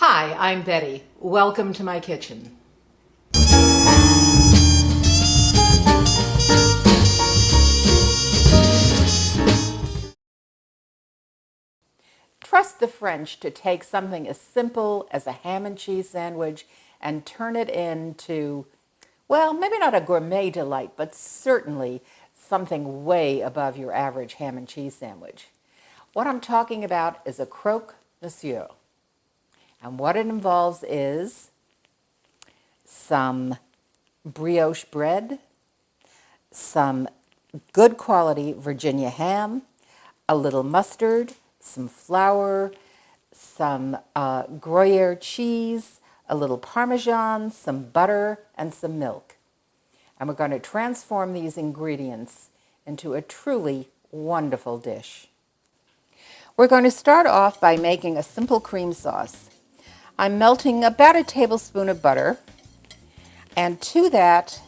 Hi, I'm Betty. Welcome to my kitchen. Trust the French to take something as simple as a ham and cheese sandwich and turn it into, well, maybe not a gourmet delight, but certainly something way above your average ham and cheese sandwich. What I'm talking about is a croque monsieur. And what it involves is some brioche bread, some good quality Virginia ham, a little mustard, some flour, some Gruyere cheese, a little Parmesan, some butter, and some milk. And we're going to transform these ingredients into a truly wonderful dish. We're going to start off by making a simple cream sauce. I'm melting about a tablespoon of butter, and to that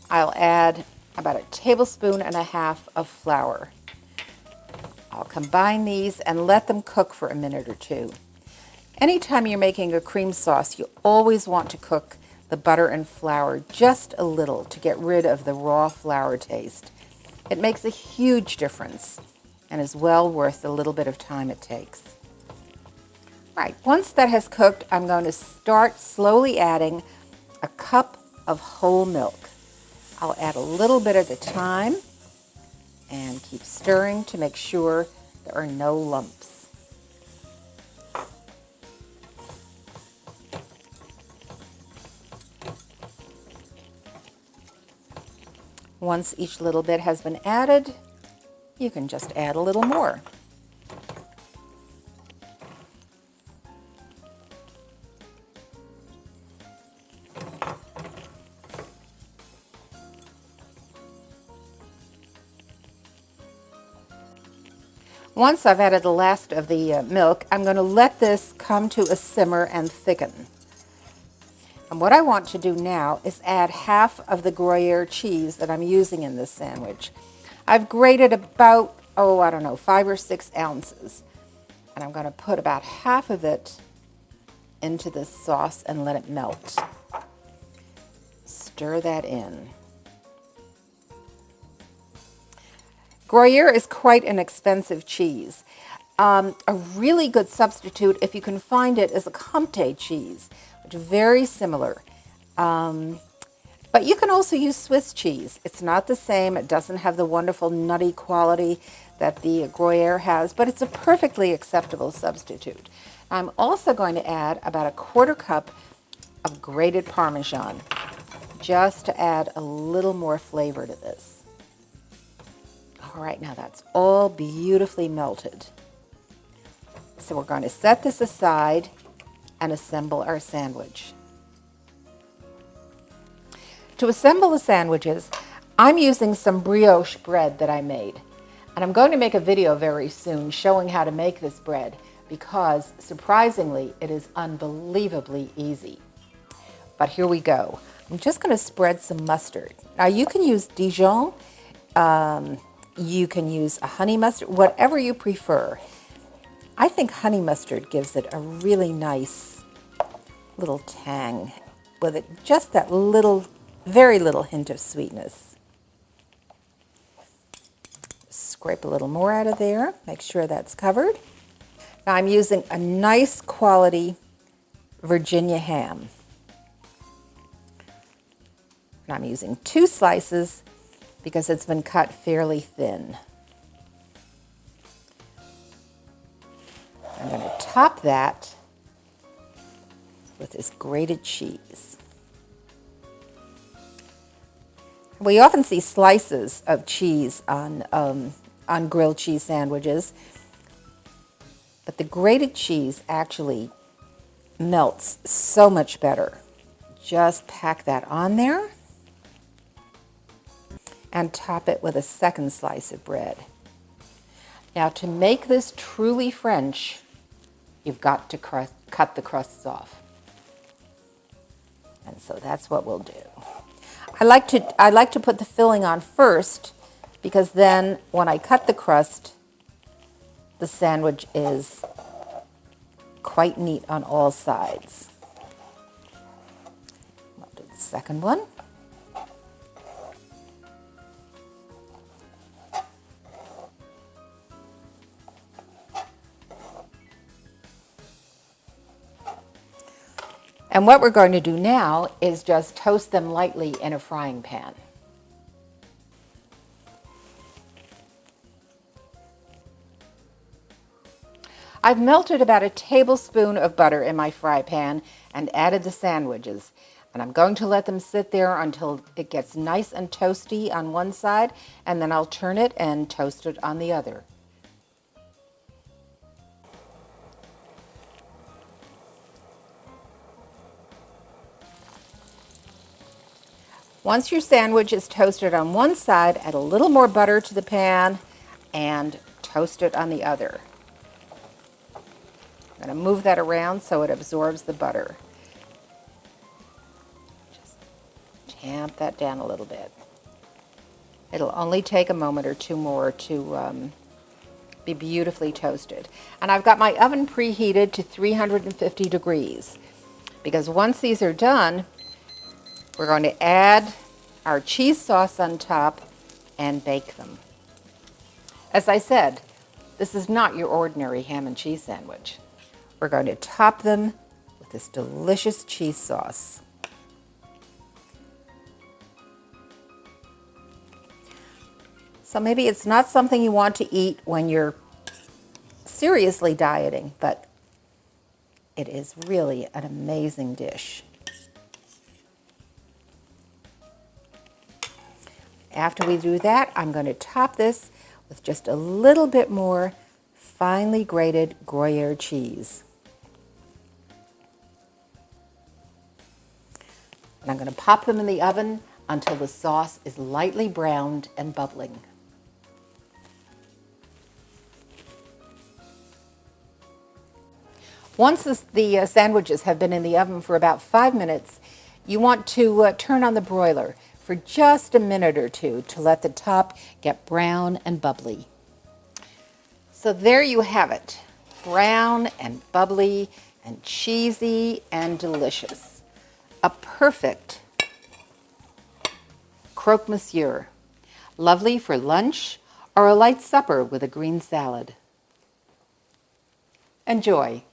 I'll add about a tablespoon and a half of flour. I'll combine these and let them cook for a minute or two. Anytime you're making a cream sauce, you always want to cook the butter and flour just a little to get rid of the raw flour taste. It makes a huge difference and is well worth the little bit of time it takes. Right, once that has cooked, I'm going to start slowly adding a cup of whole milk. I'll add a little bit at a time and keep stirring to make sure there are no lumps. Once each little bit has been added, you can just add a little more. Once I've added the last of the milk, I'm going to let this come to a simmer and thicken. And what I want to do now is add half of the Gruyere cheese that I'm using in this sandwich. I've grated about, 5 or 6 ounces. And I'm going to put about half of it into this sauce and let it melt. Stir that in. Gruyere is quite an expensive cheese. A really good substitute, if you can find it, is a Comté cheese, which is very similar. But you can also use Swiss cheese. It's not the same. It doesn't have the wonderful nutty quality that the Gruyere has, but it's a perfectly acceptable substitute. I'm also going to add about 1/4 cup of grated Parmesan, just to add a little more flavor to this. All right, now that's all beautifully melted. So we're going to set this aside and assemble our sandwich. To assemble the sandwiches, I'm using some brioche bread that I made. And I'm going to make a video very soon showing how to make this bread because, surprisingly, it is unbelievably easy. But here we go. I'm just going to spread some mustard. Now you can use Dijon, you can use a honey mustard, whatever you prefer. I think honey mustard gives it a really nice little tang with it, just that little, very little hint of sweetness. Scrape a little more out of there, make sure that's covered. Now I'm using a nice quality Virginia ham. And I'm using 2 slices because it's been cut fairly thin. I'm going to top that with this grated cheese. We often see slices of cheese on grilled cheese sandwiches, but the grated cheese actually melts so much better. Just pack that on there and top it with a 2nd slice of bread. Now to make this truly French, you've got to cut the crusts off. And so that's what we'll do. I like to put the filling on first because then when I cut the crust, the sandwich is quite neat on all sides. I'll do the second one. And what we're going to do now is just toast them lightly in a frying pan. I've melted about a tablespoon of butter in my fry pan and added the sandwiches. And I'm going to let them sit there until it gets nice and toasty on one side, and then I'll turn it and toast it on the other. Once your sandwich is toasted on one side, add a little more butter to the pan and toast it on the other. I'm going to move that around so it absorbs the butter. Just tamp that down a little bit. It'll only take a moment or two more to be beautifully toasted. And I've got my oven preheated to 350 degrees because once these are done, we're going to add our cheese sauce on top and bake them. As I said, this is not your ordinary ham and cheese sandwich. We're going to top them with this delicious cheese sauce. So maybe it's not something you want to eat when you're seriously dieting, but it is really an amazing dish. After we do that, I'm going to top this with just a little bit more finely grated Gruyere cheese. And I'm going to pop them in the oven until the sauce is lightly browned and bubbling. Once the sandwiches have been in the oven for about 5 minutes, you want to turn on the broiler for just a minute or two to let the top get brown and bubbly. So there you have it, brown and bubbly and cheesy and delicious. A perfect croque monsieur, lovely for lunch or a light supper with a green salad. Enjoy.